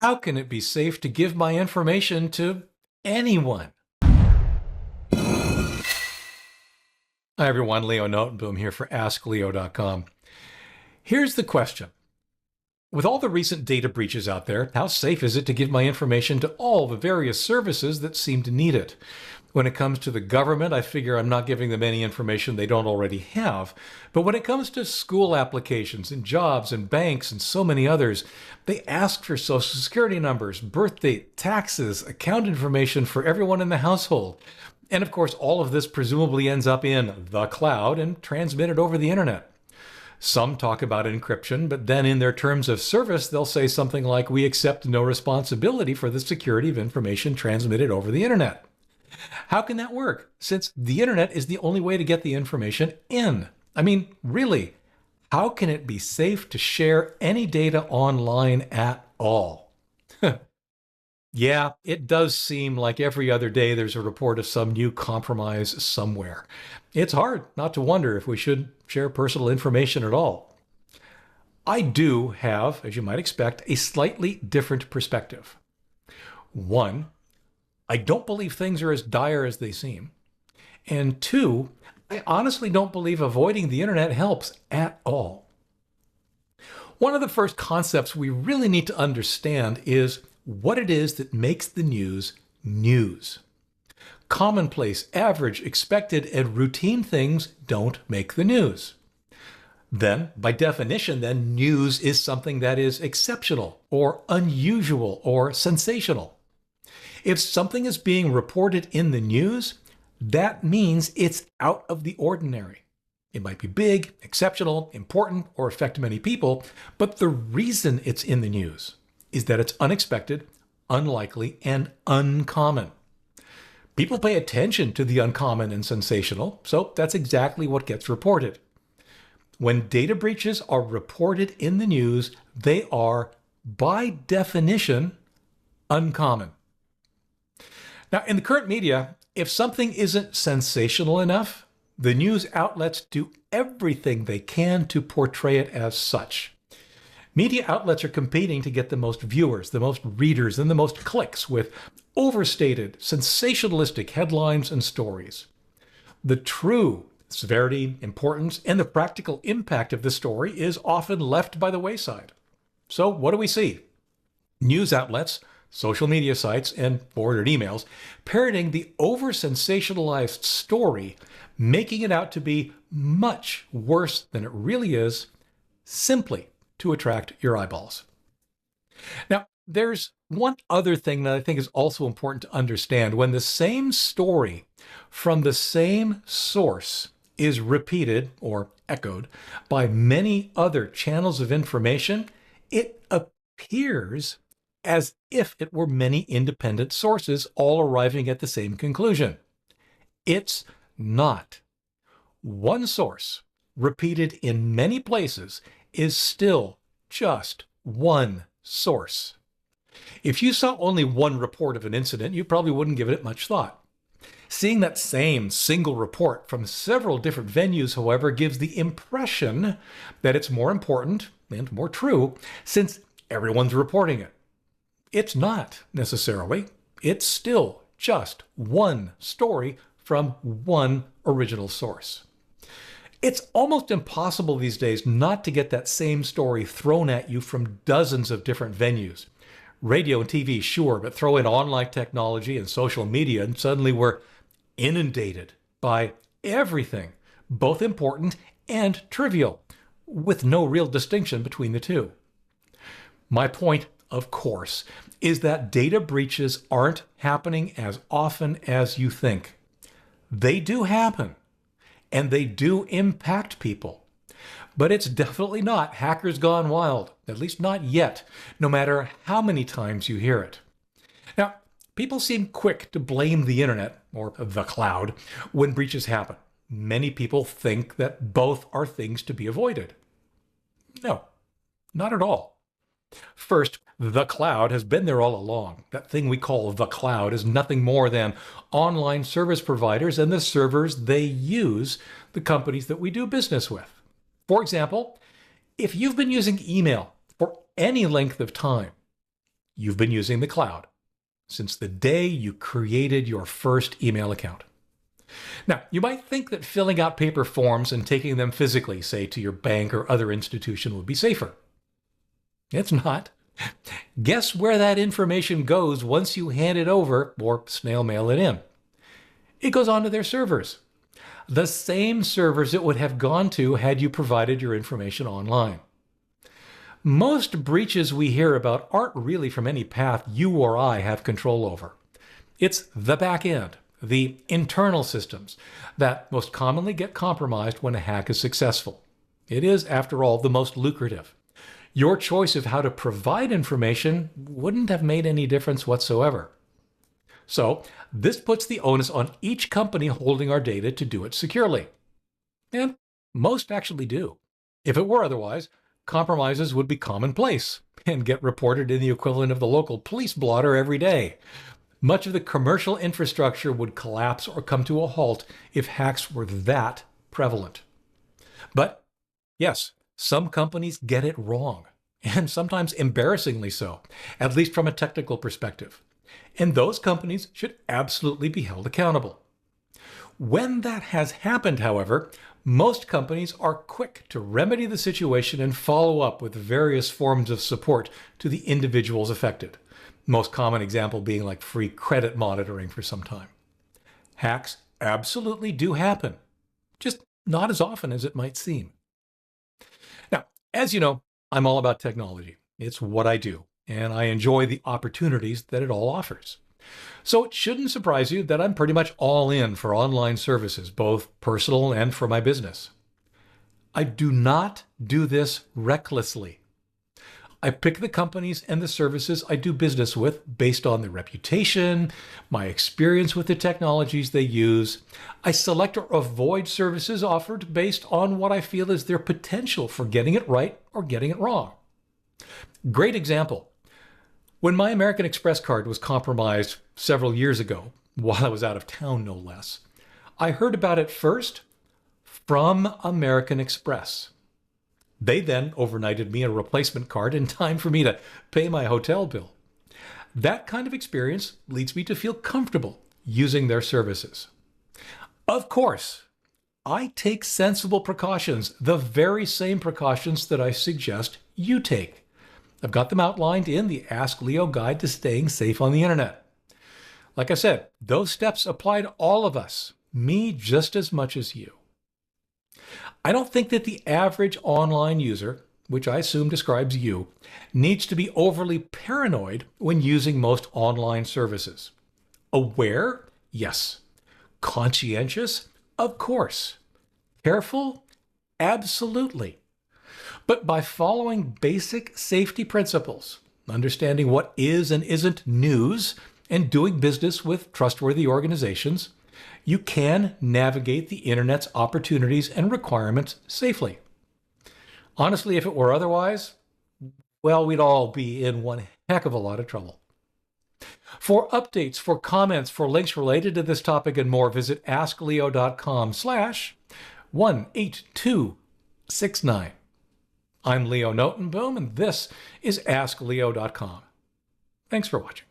How can it be safe to give my information to anyone? Hi everyone, Leo Notenboom here for askleo.com. Here's the question. With all the recent data breaches out there, how safe is it to give my information to all the various services that seem to need it? When it comes to the government, I figure I'm not giving them any information they don't already have. But when it comes to school applications and jobs and banks and so many others, they ask for social security numbers, birth date, taxes, account information for everyone in the household. And of course, all of this presumably ends up in the cloud and transmitted over the internet. Some talk about encryption, but then in their terms of service, they'll say something like, we accept no responsibility for the security of information transmitted over the internet. How can that work, since the internet is the only way to get the information in? I mean, really, how can it be safe to share any data online at all? Yeah, it does seem like every other day there's a report of some new compromise somewhere. It's hard not to wonder if we should share personal information at all. I do have, as you might expect, a slightly different perspective. One, I don't believe things are as dire as they seem. And two, I honestly don't believe avoiding the internet helps at all. One of the first concepts we really need to understand is what it is that makes the news news. Commonplace, average, expected, and routine things don't make the news. Then, by definition, news is something that is exceptional or unusual or sensational. If something is being reported in the news, that means it's out of the ordinary. It might be big, exceptional, important, or affect many people, but the reason it's in the news is that it's unexpected, unlikely, and uncommon. People pay attention to the uncommon and sensational, so that's exactly what gets reported. When data breaches are reported in the news, they are, by definition, uncommon. Now, in the current media, if something isn't sensational enough, the news outlets do everything they can to portray it as such. Media outlets are competing to get the most viewers, the most readers, and the most clicks with overstated, sensationalistic headlines and stories. The true severity, importance, and the practical impact of the story is often left by the wayside. So what do we see? News outlets, social media sites, and forwarded emails parroting the over-sensationalized story, making it out to be much worse than it really is, simply to attract your eyeballs. Now, there's one other thing that I think is also important to understand. When the same story from the same source is repeated or echoed by many other channels of information, it appears as if it were many independent sources all arriving at the same conclusion. It's not. One source, repeated in many places, is still just one source. If you saw only one report of an incident, you probably wouldn't give it much thought. Seeing that same single report from several different venues, however, gives the impression that it's more important and more true since everyone's reporting it. It's not necessarily. It's still just one story from one original source. It's almost impossible these days not to get that same story thrown at you from dozens of different venues. Radio and TV, sure, but throw in online technology and social media, and suddenly we're inundated by everything, both important and trivial, with no real distinction between the two. My point, of course, is that data breaches aren't happening as often as you think. They do happen, and they do impact people. But it's definitely not hackers gone wild, at least not yet, no matter how many times you hear it. Now, people seem quick to blame the internet, or the cloud, when breaches happen. Many people think that both are things to be avoided. No, not at all. First, the cloud has been there all along. That thing we call the cloud is nothing more than online service providers and the servers they use, the companies that we do business with. For example, if you've been using email for any length of time, you've been using the cloud since the day you created your first email account. Now, you might think that filling out paper forms and taking them physically, say to your bank or other institution, would be safer. It's not. Guess where that information goes once you hand it over or snail mail it in? It goes onto their servers. The same servers it would have gone to had you provided your information online. Most breaches we hear about aren't really from any path you or I have control over. It's the back end, the internal systems, that most commonly get compromised when a hack is successful. It is, after all, the most lucrative. Your choice of how to provide information wouldn't have made any difference whatsoever. So, this puts the onus on each company holding our data to do it securely. And most actually do. If it were otherwise, compromises would be commonplace and get reported in the equivalent of the local police blotter every day. Much of the commercial infrastructure would collapse or come to a halt if hacks were that prevalent. But yes, some companies get it wrong, and sometimes embarrassingly so, at least from a technical perspective. And those companies should absolutely be held accountable. When that has happened, however, most companies are quick to remedy the situation and follow up with various forms of support to the individuals affected. Most common example being like free credit monitoring for some time. Hacks absolutely do happen, just not as often as it might seem. Now, as you know, I'm all about technology. It's what I do, and I enjoy the opportunities that it all offers. So it shouldn't surprise you that I'm pretty much all in for online services, both personal and for my business. I do not do this recklessly. I pick the companies and the services I do business with based on their reputation, my experience with the technologies they use. I select or avoid services offered based on what I feel is their potential for getting it right or getting it wrong. Great example. When my American Express card was compromised several years ago, while I was out of town no less, I heard about it first from American Express. They then overnighted me a replacement card in time for me to pay my hotel bill. That kind of experience leads me to feel comfortable using their services. Of course, I take sensible precautions, the very same precautions that I suggest you take. I've got them outlined in the Ask Leo Guide to Staying Safe on the Internet. Like I said, those steps apply to all of us, me just as much as you. I don't think that the average online user, which I assume describes you, needs to be overly paranoid when using most online services. Aware? Yes. Conscientious? Of course. Careful? Absolutely. But by following basic safety principles, understanding what is and isn't news, and doing business with trustworthy organizations, you can navigate the internet's opportunities and requirements safely. Honestly, if it were otherwise, well, we'd all be in one heck of a lot of trouble. For updates, for comments, for links related to this topic and more, visit askleo.com/18269. I'm Leo Notenboom, and this is askleo.com. Thanks for watching.